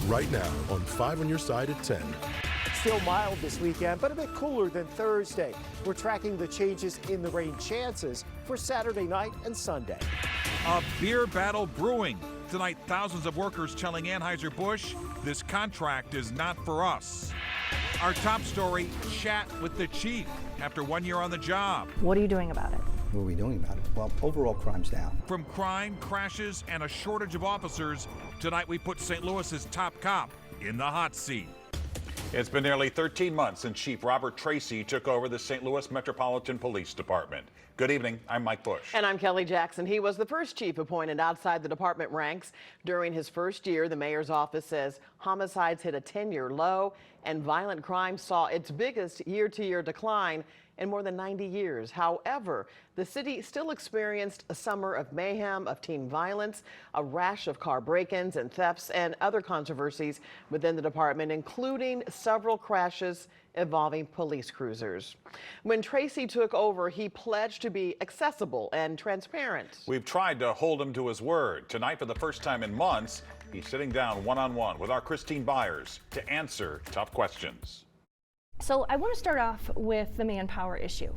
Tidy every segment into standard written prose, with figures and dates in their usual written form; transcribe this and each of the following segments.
right now on 5 on your side at 10. Still mild this weekend, but a bit cooler than Thursday. We're tracking the changes in the rain chances for Saturday night and Sunday. A beer battle brewing. Tonight, thousands of workers telling Anheuser-Busch this contract is not for us. Our top story, chat with the chief after 1 year on the job. What are you doing about it? What are we doing about it? Well, overall crime's down. From crime, crashes, and a shortage of officers, tonight we put St. Louis's top cop in the hot seat. It's been nearly 13 months since Chief Robert Tracey took over the St. Louis Metropolitan Police Department. Good evening, I'm Mike Bush. And I'm Kelly Jackson. He was the first chief appointed outside the department ranks. During his first year, the mayor's office says homicides hit a 10-year low and violent crime saw its biggest year-to-year decline in more than 90 years. However, the city still experienced a summer of mayhem, of teen violence, a rash of car break-ins and thefts, and other controversies within the department, including several crashes involving police cruisers. When Tracey took over, he pledged to be accessible and transparent. We've tried to hold him to his word. Tonight, for the first time in months, he's sitting down one-on-one with our Christine Byers to answer tough questions. So I want to start off with the manpower issue.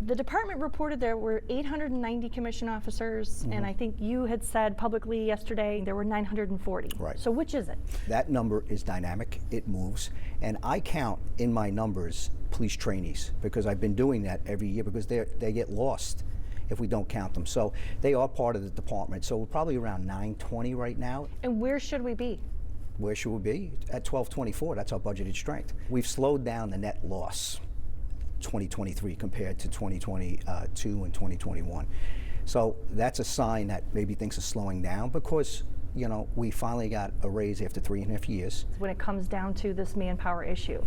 The department reported there were 890 commissioned officers, and I think you had said publicly yesterday there were 940. Right. So which is it? That number is dynamic, it moves, and I count in my numbers police trainees because I've been doing that every year because they get lost if we don't count them. So they are part of the department. So we're probably around 920 right now. And where should we be? Where should we be? At 1224, that's our budgeted strength. We've slowed down the net loss 2023 compared to 2022 and 2021. So that's a sign that maybe things are slowing down because, you know, we finally got a raise after 3.5 years. When it comes down to this manpower issue,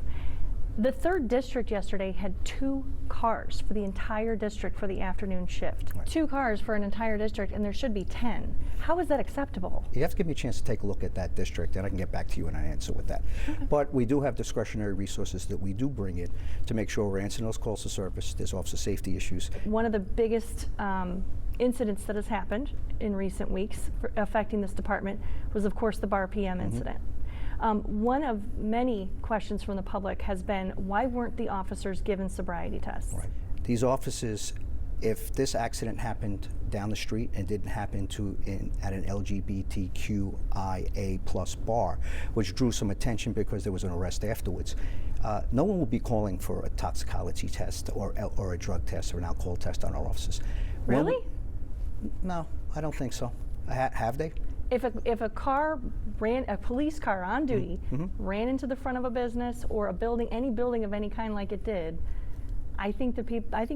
the 3rd district yesterday had 2 cars for the entire district for the afternoon shift. Right. 2 cars for an entire district, and there should be 10. How is that acceptable? You have to give me a chance to take a look at that district, and I can get back to you and I answer with that. But we do have discretionary resources that we do bring in to make sure we're answering those calls to service. There's officer safety issues. One of the biggest incidents that has happened in recent weeks affecting this department was, of course, the bar PM incident. One of many questions from the public has been, why weren't the officers given sobriety tests? Right. These officers, if this accident happened down the street and didn't happen at an LGBTQIA plus bar, which drew some attention because there was an arrest afterwards, no one will be calling for a toxicology test or a drug test or an alcohol test on our officers. Really? No, I don't think so. Have they? If a car a police car on duty ran into the front of a business or a building, any building of any kind like it did, I think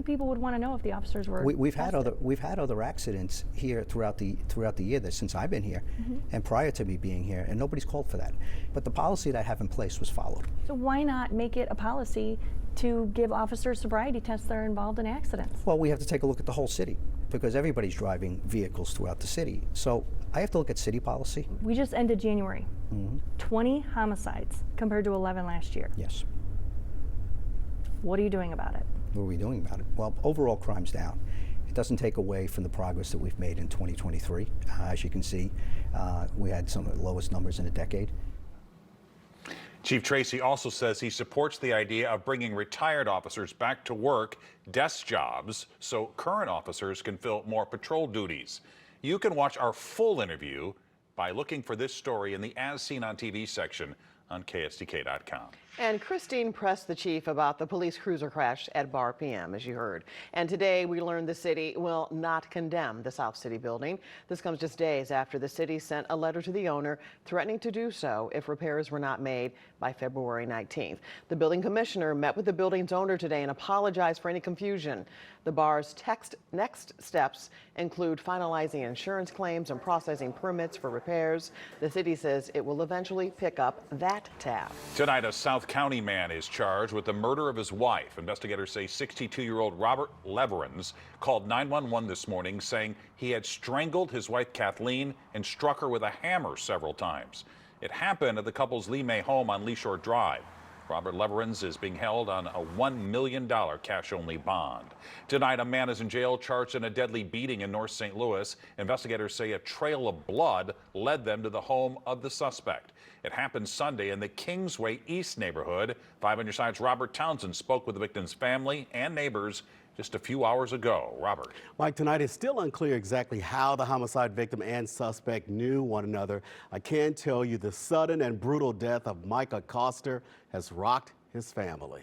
people would want to know if the officers were. We've had other accidents here throughout the year since I've been here, and prior to me being here, and nobody's called for that. But the policy that I have in place was followed. So why not make it a policy to give officers sobriety tests that are involved in accidents? Well, we have to take a look at the whole city because everybody's driving vehicles throughout the city. So I have to look at city policy. We just ended January. 20 homicides compared to 11 last year. Yes. What are you doing about it? What are we doing about it? Well, overall crime's down. It doesn't take away from the progress that we've made in 2023. As you can see, we had some of the lowest numbers in a decade. Chief Tracey also says he supports the idea of bringing retired officers back to work, desk jobs, so current officers can fill more patrol duties. You can watch our full interview by looking for this story in the As Seen on TV section on KSDK.com. And Christine pressed the chief about the police cruiser crash at Bar PM, as you heard. And today we learned the city will not condemn the South City building. This comes just days after the city sent a letter to the owner threatening to do so if repairs were not made by February 19th. The building commissioner met with the building's owner today and apologized for any confusion. The bar's next steps include finalizing insurance claims and processing permits for repairs. The city says it will eventually pick up that tab. Tonight, a South County man is charged with the murder of his wife. Investigators say 62-year-old Robert Leverins called 911 this morning saying he had strangled his wife Kathleen and struck her with a hammer several times. It happened at the couple's Lee May home on Lee Shore Drive. Robert Leverins is being held on a $1 million cash-only bond. Tonight, a man is in jail charged in a deadly beating in North St. Louis. Investigators say a trail of blood led them to the home of the suspect. It happened Sunday in the Kingsway East neighborhood. 5 on your side's Robert Townsend spoke with the victim's family and neighbors just a few hours ago. Robert. Mike, tonight it's still unclear exactly how the homicide victim and suspect knew one another. I can tell you the sudden and brutal death of Micah Coster has rocked his family.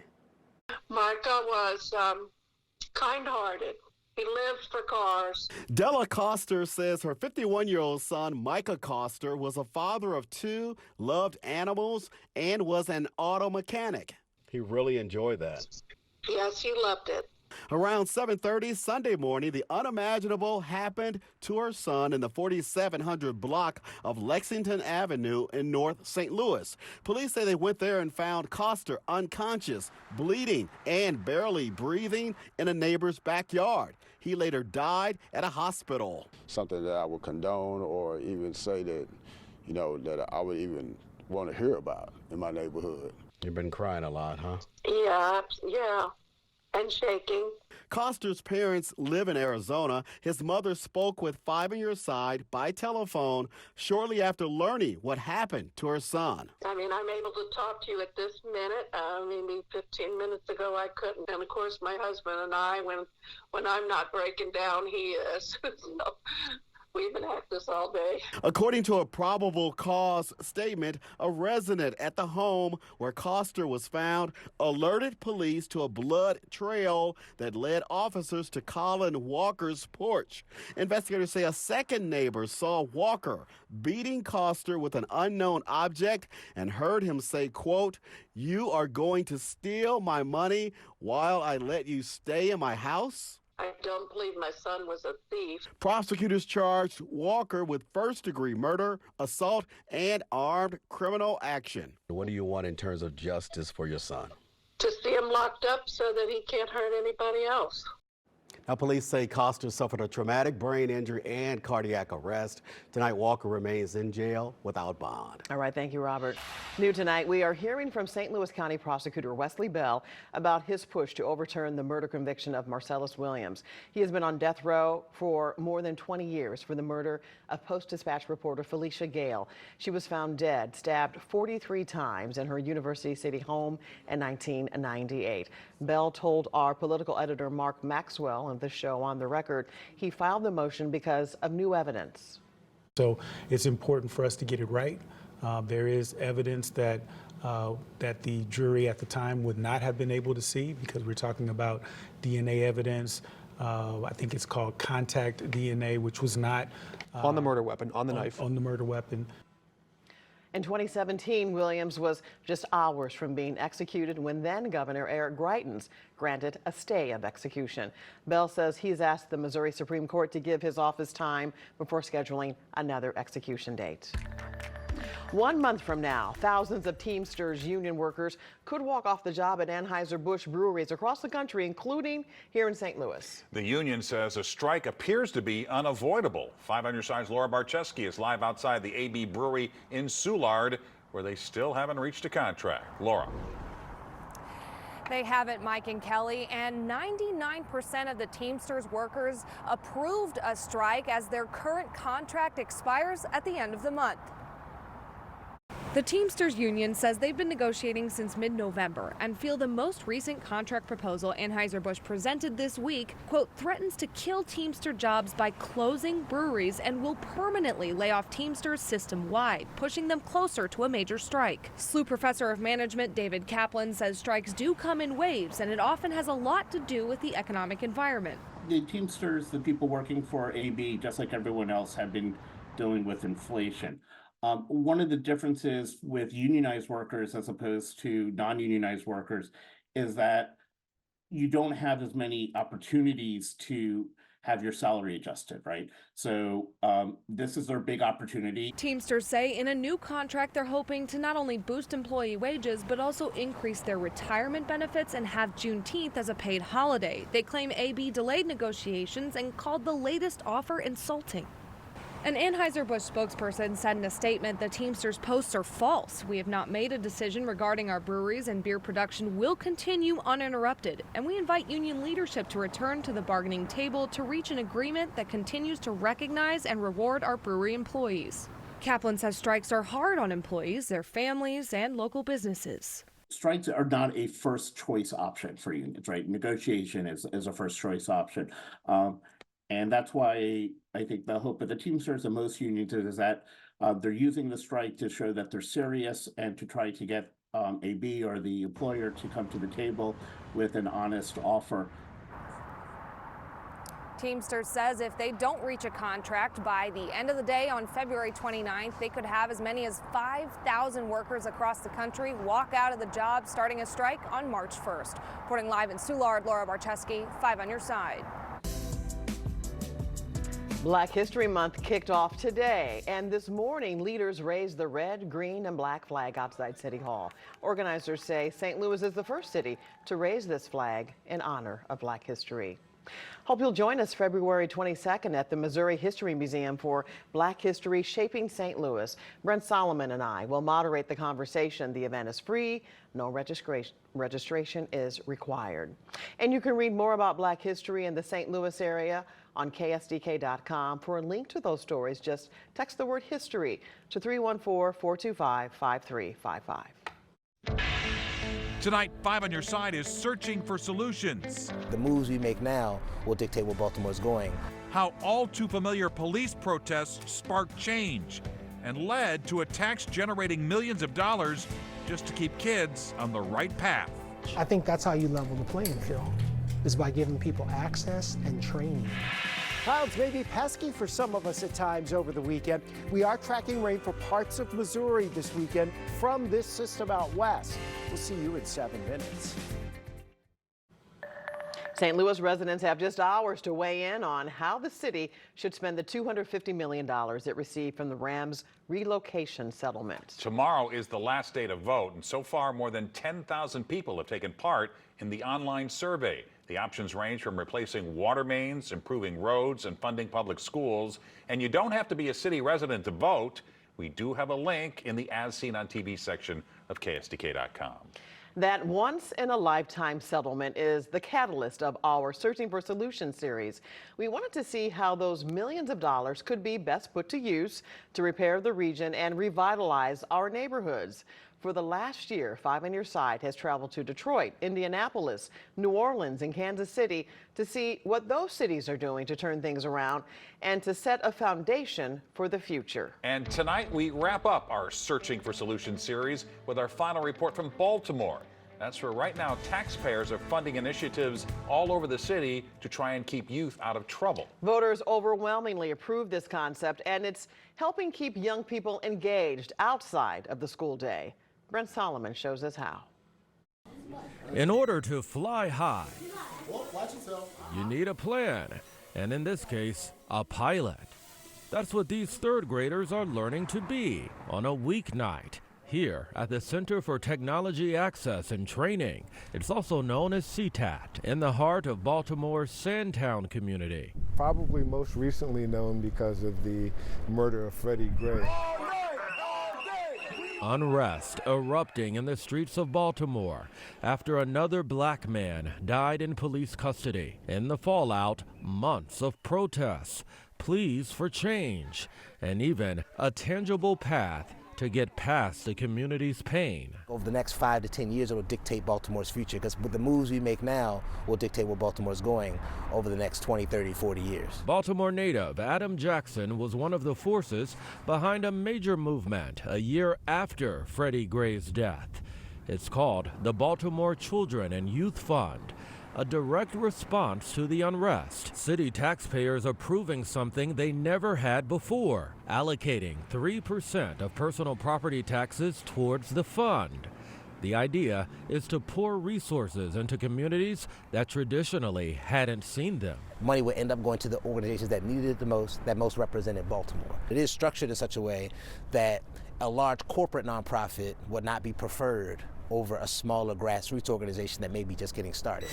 Micah was kind-hearted. He lived for cars. Della Coster says her 51-year-old son, Micah Coster, was a father of 2, loved animals, and was an auto mechanic. He really enjoyed that. Yes, he loved it. Around 7:30 Sunday morning, the unimaginable happened to her son in the 4700 block of Lexington Avenue in North St. Louis. Police say they went there and found Coster unconscious, bleeding, and barely breathing in a neighbor's backyard. He later died at a hospital. Something that I would condone or even say that, that I would even want to hear about in my neighborhood. You've been crying a lot, huh? Yeah. And shaking. Coster's parents live in Arizona. His mother spoke with 5 on your side by telephone shortly after learning what happened to her son. I'm able to talk to you at this minute. Maybe 15 minutes ago I couldn't. And of course, my husband and I, when I'm not breaking down, he is. So we've been at this all day. According to a probable cause statement, a resident at the home where Coster was found alerted police to a blood trail that led officers to Colin Walker's porch. Investigators say a second neighbor saw Walker beating Coster with an unknown object and heard him say, quote, "You are going to steal my money while I let you stay in my house?" I don't believe my son was a thief. Prosecutors charged Walker with first-degree murder, assault, and armed criminal action. What do you want in terms of justice for your son? To see him locked up so that he can't hurt anybody else. Now, police say Coster suffered a traumatic brain injury and cardiac arrest. Tonight, Walker remains in jail without bond. All right, thank you, Robert. New tonight, we are hearing from St. Louis County Prosecutor Wesley Bell about his push to overturn the murder conviction of Marcellus Williams. He has been on death row for more than 20 years for the murder of Post-Dispatch reporter Felicia Gale. She was found dead, stabbed 43 times in her University City home in 1998. Bell told our political editor Mark Maxwell of the show On the Record he filed the motion because of new evidence. So it's important for us to get it right. There is evidence that the jury at the time would not have been able to see because we're talking about DNA evidence. I think it's called contact DNA, which was not on the murder weapon, on the knife. On the murder weapon. In 2017, Williams was just hours from being executed when then Governor Eric Greitens granted a stay of execution. Bell says he's asked the Missouri Supreme Court to give his office time before scheduling another execution date. 1 month from now, thousands of Teamsters union workers could walk off the job at AnheuserBusch breweries across the country, including here in St. Louis. The union says a strike appears to be unavoidable. 5 on your side's Laura Barczewski is live outside the AB Brewery in Soulard, where they still haven't reached a contract. Laura. They haven't, Mike and Kelly, and 99% of the Teamsters workers approved a strike as their current contract expires at the end of the month. The Teamsters union says they've been negotiating since mid-November and feel the most recent contract proposal AnheuserBusch presented this week, quote, threatens to kill Teamster jobs by closing breweries and will permanently lay off Teamsters system-wide, pushing them closer to a major strike. SLU professor of management David Kaplan says strikes do come in waves and it often has a lot to do with the economic environment. The Teamsters, the people working for AB, just like everyone else, have been dealing with inflation. One of the differences with unionized workers as opposed to non-unionized workers is that you don't have as many opportunities to have your salary adjusted, right? So this is their big opportunity. Teamsters say in a new contract, they're hoping to not only boost employee wages, but also increase their retirement benefits and have Juneteenth as a paid holiday. They claim AB delayed negotiations and called the latest offer insulting. An AnheuserBusch spokesperson said in a statement the Teamsters posts are false. We have not made a decision regarding our breweries, and beer production will continue uninterrupted. And we invite union leadership to return to the bargaining table to reach an agreement that continues to recognize and reward our brewery employees. Kaplan says strikes are hard on employees, their families, and local businesses. Strikes are not a first choice option for unions, right? Negotiation is a first choice option. And that's why I think the hope of the Teamsters and most unions is that they're using the strike to show that they're serious and to try to get AB or the employer to come to the table with an honest offer. Teamsters says if they don't reach a contract by the end of the day on February 29th, they could have as many as 5,000 workers across the country walk out of the job, starting a strike on March 1st. Reporting live in Soulard, Laura Barcheski, 5 on your side. Black History Month kicked off today, and this morning leaders raised the red, green, and black flag outside City Hall. Organizers say St. Louis is the first city to raise this flag in honor of Black history. Hope you'll join us February 22nd at the Missouri History Museum for Black History Shaping St. Louis. Brent Solomon and I will moderate the conversation. The event is free. No registration is required. And you can read more about Black history in the St. Louis area on KSDK.com. For a link to those stories, just text the word history to 314-425-5355. Tonight, 5 on your side is searching for solutions. The moves we make now will dictate where Baltimore's going. How all too familiar police protests sparked change and led to attacks generating millions of dollars just to keep kids on the right path. I think that's how you level the playing field, is by giving people access and training. Clouds may be pesky for some of us at times over the weekend. We are tracking rain for parts of Missouri this weekend from this system out west. We'll see you in 7 minutes. St. Louis residents have just hours to weigh in on how the city should spend the $250 million it received from the Rams relocation settlement. Tomorrow is the last day to vote, and so far more than 10,000 people have taken part in the online survey. The options range from replacing water mains, improving roads, and funding public schools. And you don't have to be a city resident to vote. We do have a link in the As Seen on TV section of KSDK.com. That once-in-a-lifetime settlement is the catalyst of our Searching for Solutions series. We wanted to see how those millions of dollars could be best put to use to repair the region and revitalize our neighborhoods. For the last year, 5 on Your Side has traveled to Detroit, Indianapolis, New Orleans, and Kansas City to see what those cities are doing to turn things around and to set a foundation for the future. And tonight we wrap up our Searching for Solutions series with our final report from Baltimore. That's where right now taxpayers are funding initiatives all over the city to try and keep youth out of trouble. Voters overwhelmingly approve this concept, and it's helping keep young people engaged outside of the school day. Brent Solomon shows us how. In order to fly high, you need a plan, and in this case, a pilot. That's what these third graders are learning to be on a weeknight here at the Center for Technology Access and Training. It's also known as CTAT, in the heart of Baltimore's Sandtown community. Probably most recently known because of the murder of Freddie Gray. Unrest erupting in the streets of Baltimore after another black man died in police custody. In the fallout, months of protests, pleas for change, and even a tangible path to get past the community's pain. Over the next 5 to 10 years, it will dictate Baltimore's future, because the moves we make now will dictate where Baltimore's going over the next 20, 30, 40 years. Baltimore native Adam Jackson was one of the forces behind a major movement a year after Freddie Gray's death. It's called the Baltimore Children and Youth Fund, a direct response to the unrest. City taxpayers approving something they never had before, allocating 3% of personal property taxes towards the fund. The idea is to pour resources into communities that traditionally hadn't seen them. Money would end up going to the organizations that needed it the most, that most represented Baltimore. It is structured in such a way that a large corporate nonprofit would not be preferred over a smaller grassroots organization that may be just getting started.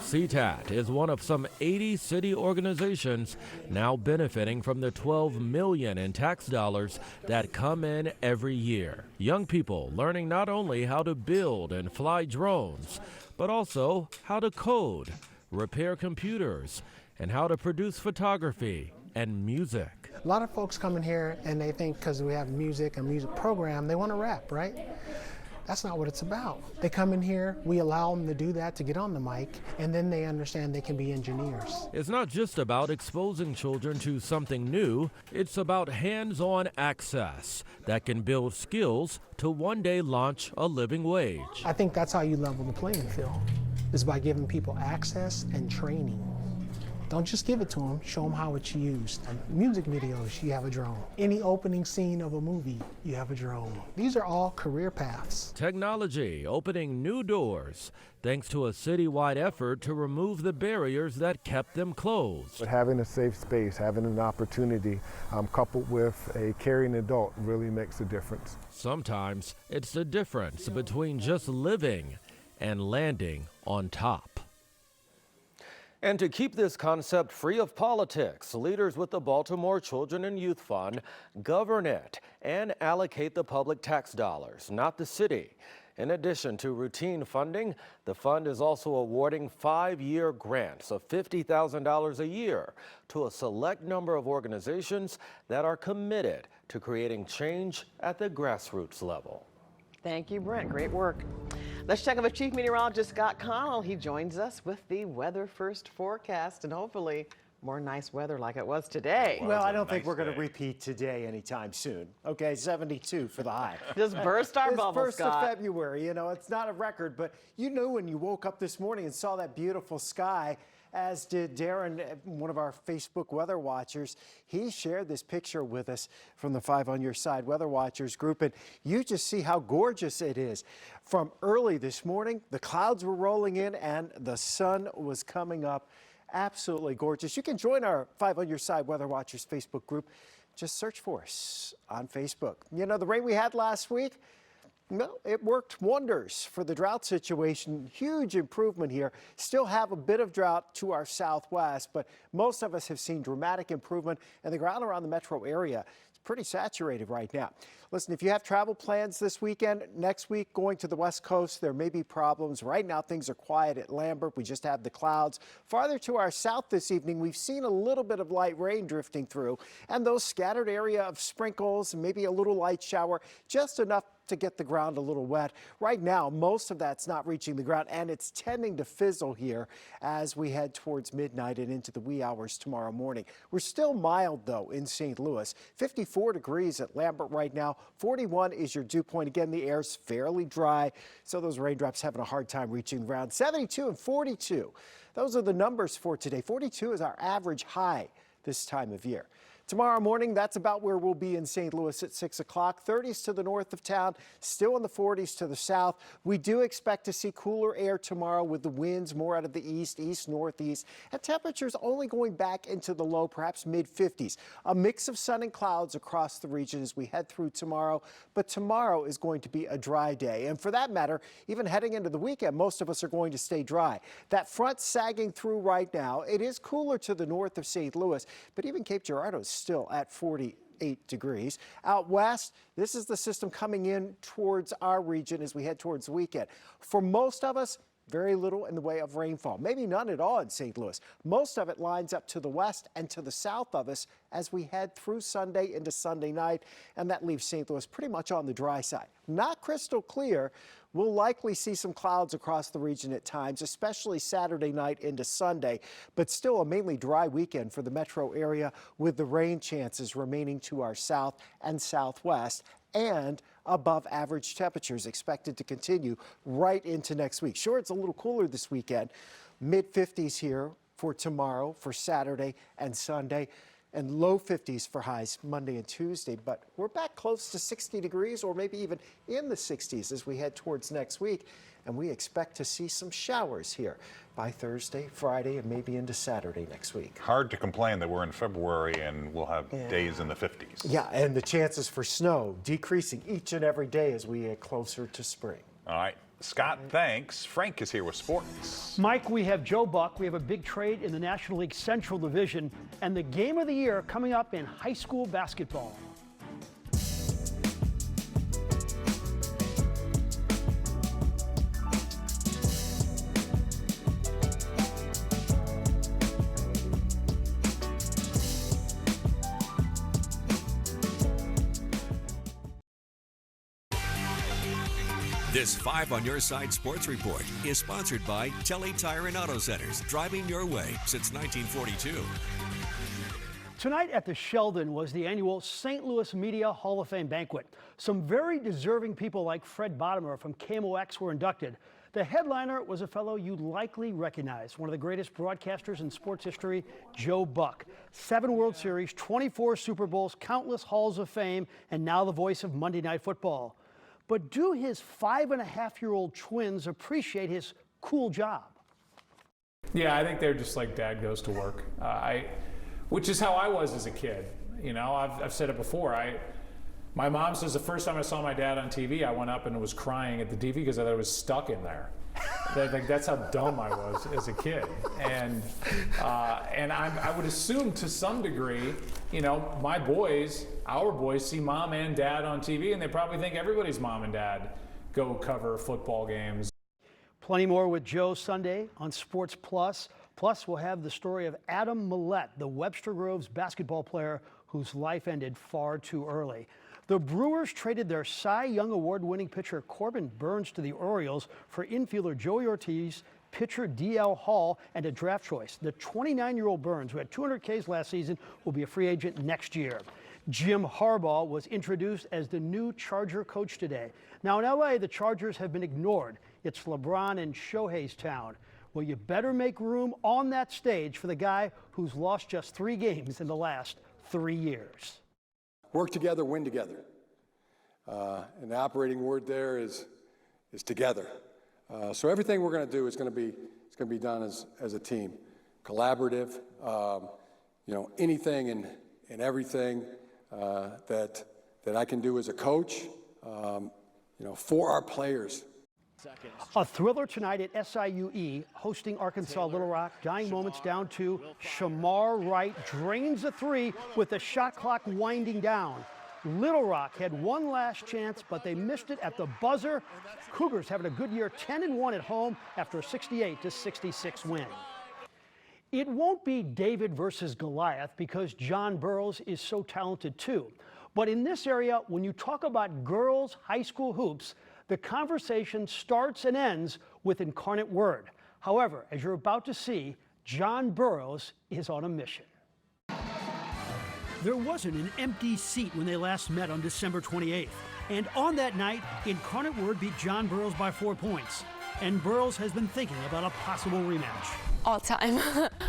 CTAT is one of some 80 city organizations now benefiting from the $12 million in tax dollars that come in every year. Young people learning not only how to build and fly drones, but also how to code, repair computers, and how to produce photography and music. A lot of folks come in here and they think because we have music, a music program, they want to rap, right? That's not what it's about. They come in here, we allow them to do that, to get on the mic, and then they understand they can be engineers. It's not just about exposing children to something new, it's about hands-on access that can build skills to one day launch a living wage. I think that's how you level the playing field, is by giving people access and training. Don't just give it to them, show them how it's used. Music videos, you have a drone. Any opening scene of a movie, you have a drone. These are all career paths. Technology opening new doors thanks to a citywide effort to remove the barriers that kept them closed. But having a safe space, having an opportunity, coupled with a caring adult really makes a difference. Sometimes it's the difference between just living and landing on top. And to keep this concept free of politics, leaders with the Baltimore Children and Youth Fund govern it and allocate the public tax dollars, not the city. In addition to routine funding, the fund is also awarding 5-year grants of $50,000 a year to a select number of organizations that are committed to creating change at the grassroots level. Thank you, Brent. Great work. Let's check in with Chief Meteorologist Scott Connell. He joins us with the Weather First forecast and hopefully more nice weather like it was today. Well, I don't think we're going to repeat today anytime soon. Okay, 72 for the high. Just burst our bubble, First Scott. of February, you know, it's not a record, but you knew when you woke up this morning and saw that beautiful sky, as did Darren, one of our Facebook weather watchers. He shared this picture with us from the 5 on Your Side Weather Watchers group, and you just see how gorgeous it is. From early this morning, the clouds were rolling in and the sun was coming up. Absolutely gorgeous. You can join our 5 on Your Side Weather Watchers Facebook group. Just search for us on Facebook. You know, the rain we had last week, well, it worked wonders for the drought situation. Huge improvement here. Still have a bit of drought to our southwest, but most of us have seen dramatic improvement, and the ground around the metro area is pretty saturated right now. Listen, if you have travel plans this weekend, next week going to the west coast, there may be problems. Right now, things are quiet at Lambert. We just have the clouds. Farther to our south this evening, we've seen a little bit of light rain drifting through, and those scattered area of sprinkles, maybe a little light shower, just enough to get the ground a little wet. Right now, most of that's not reaching the ground, and it's tending to fizzle here as we head towards midnight and into the wee hours tomorrow morning. We're still mild, though, in St. Louis. 54 degrees at Lambert right now. 41 is your dew point. Again, the air's fairly dry, so those raindrops having a hard time reaching the ground. 72 and 42. Those are the numbers for today. 42 is our average high this time of year. Tomorrow morning, that's about where we'll be in St. Louis at 6 o'clock. 30s to the north of town, still in the 40s to the south. We do expect to see cooler air tomorrow with the winds more out of the east, northeast, and temperatures only going back into the low, perhaps mid-50s. A mix of sun and clouds across the region as we head through tomorrow, but tomorrow is going to be a dry day. And for that matter, even heading into the weekend, most of us are going to stay dry. That front sagging through right now, it is cooler to the north of St. Louis, but even Cape Girardeau's still at 48 degrees. Out west, this is the system coming in towards our region as we head towards the weekend. For most of us, very little in the way of rainfall, maybe none at all in St. Louis. Most of it lines up to the west and to the south of us as we head through Sunday into Sunday night, and that leaves St. Louis pretty much on the dry side. Not crystal clear. We'll likely see some clouds across the region at times, especially Saturday night into Sunday, but still a mainly dry weekend for the metro area with the rain chances remaining to our south and southwest, and above average temperatures expected to continue right into next week. Sure, it's a little cooler this weekend, mid-50s here for tomorrow, for Saturday and Sunday, and low 50s for highs Monday and Tuesday, but we're back close to 60 degrees or maybe even in the 60s as we head towards next week, and we expect to see some showers here by Thursday, Friday, and maybe into Saturday next week. Hard to complain that we're in February and we'll have days in the 50s. Yeah, and the chances for snow decreasing each and every day as we get closer to spring. All right. Scott, thanks. Frank is here with sports. Mike, we have Joe Buck. We have a big trade in the National League Central Division and the game of the year coming up in high school basketball. This 5 on Your Side Sports Report is sponsored by Telly Tire and Auto Centers, driving your way since 1942. Tonight at the Sheldon was the annual St. Louis Media Hall of Fame banquet. Some very deserving people like Fred Bottomer from KMOX were inducted. The headliner was a fellow you'd likely recognize, one of the greatest broadcasters in sports history, Joe Buck. 7 World Series, 24 Super Bowls, countless halls of fame, and now the voice of Monday Night Football. But do his 5.5-year-old twins appreciate his cool job? Yeah, I think they're just like dad goes to work, which is how I was as a kid. You know, I've said it before. My mom says the first time I saw my dad on TV, I went up and was crying at the TV because I thought I was stuck in there. That's how dumb I was as a kid. And I would assume to some degree, you know, our boys see mom and dad on TV, and they probably think everybody's mom and dad go cover football games. Plenty more with Joe Sunday on Sports Plus. Plus, we'll have the story of Adam Millett, the Webster Groves basketball player whose life ended far too early. The Brewers traded their Cy Young Award-winning pitcher Corbin Burns to the Orioles for infielder Joey Ortiz, pitcher D.L. Hall, and a draft choice. The 29-year-old Burns, who had 200 Ks last season, will be a free agent next year. Jim Harbaugh was introduced as the new Charger coach today. Now in L.A., the Chargers have been ignored. It's LeBron and Shohei's town. Well, you better make room on that stage for the guy who's lost just 3 games in the last 3 years. Work together, win together. And the operating word there is together. So everything we're going to do is going to be done as a team, collaborative. You know, anything and everything that I can do as a coach, you know, for our players. A thriller tonight at SIUE, hosting Arkansas Little Rock. Dying moments down 2. Shamar Wright drains a 3 with the shot clock winding down. Little Rock had one last chance, but they missed it at the buzzer. Cougars having a good year, 10-1 at home after a 68-66 win. It won't be David versus Goliath because John Burroughs is so talented too. But in this area, when you talk about girls' high school hoops, the conversation starts and ends with Incarnate Word. However, as you're about to see, John Burroughs is on a mission. There wasn't an empty seat when they last met on December 28th. And on that night, Incarnate Word beat John Burroughs by 4 points. And Burroughs has been thinking about a possible rematch. All the time.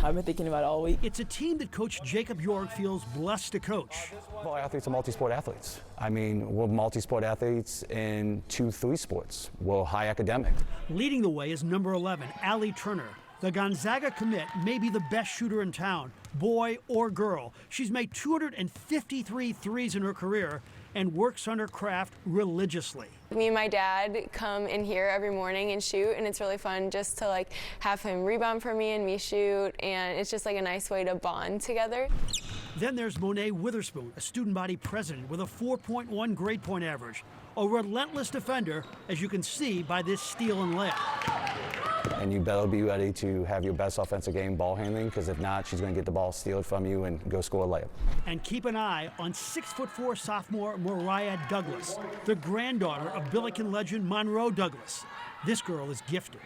I've been thinking about it all week. It's a team that Coach Jacob York feels blessed to coach. Well, athletes are multi-sport athletes. I mean, we're multi-sport athletes in 2-3 sports. We're high academic. Leading the way is number 11, Allie Turner. The Gonzaga commit may be the best shooter in town, boy or girl. She's made 253 threes in her career and works on her craft religiously. Me and my dad come in here every morning and shoot, and it's really fun just to like have him rebound for me and me shoot, and it's just like a nice way to bond together. Then there's Monet Witherspoon, a student body president with a 4.1 grade point average. A relentless defender, as you can see by this steal and layup. And you better be ready to have your best offensive game ball handling, because if not, she's going to get the ball stealed from you and go score a layup. And keep an eye on 6'4" sophomore Mariah Douglas, the granddaughter of Billiken legend Monroe Douglas. This girl is gifted.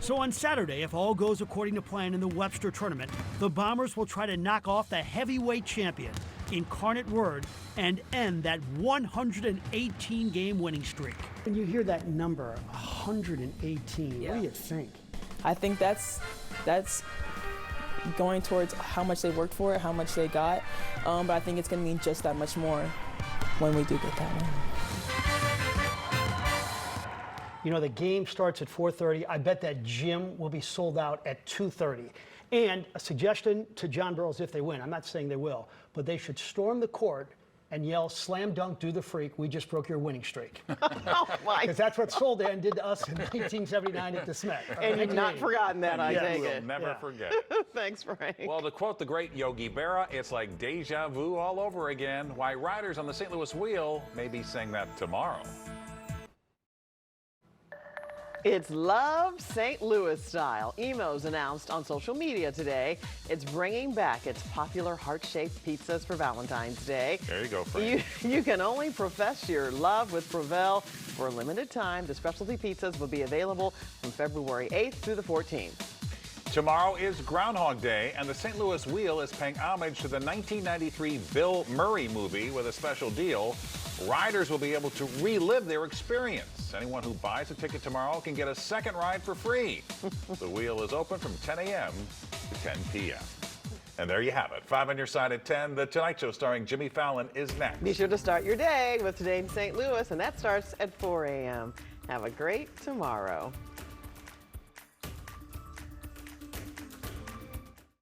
So on Saturday, if all goes according to plan in the Webster tournament, the Bombers will try to knock off the heavyweight champion, Incarnate Word, and end that 118-game winning streak. When you hear that number, 118, what do you think? I think that's going towards how much they worked for it, how much they got, but I think it's going to mean just that much more when we do get that one. You know, the game starts at 4:30. I bet that gym will be sold out at 2:30. And a suggestion to John Burroughs if they win, I'm not saying they will, but they should storm the court and yell, "Slam dunk, do the freak, we just broke your winning streak." Oh, my. Because that's what Soldan did to us in 1979 at the Smet. And you've not forgotten that, I take We'll it. never forget. Thanks, Frank. Well, to quote the great Yogi Berra, it's like deja vu all over again. Why riders on the St. Louis Wheel may be saying that tomorrow. It's Love St. Louis style. Emo's announced on social media today it's bringing back its popular heart-shaped pizzas for Valentine's Day. There you go, Frank. You can only profess your love with Provel for a limited time. The specialty pizzas will be available from February 8th through the 14th. Tomorrow is Groundhog Day, and the St. Louis Wheel is paying homage to the 1993 Bill Murray movie with a special deal. Riders will be able to relive their experience. Anyone who buys a ticket tomorrow can get a second ride for free. The Wheel is open from 10 a.m. to 10 p.m. And there you have it. 5 on your side at 10. The Tonight Show starring Jimmy Fallon is next. Be sure to start your day with Today in St. Louis, and that starts at 4 a.m. Have a great tomorrow.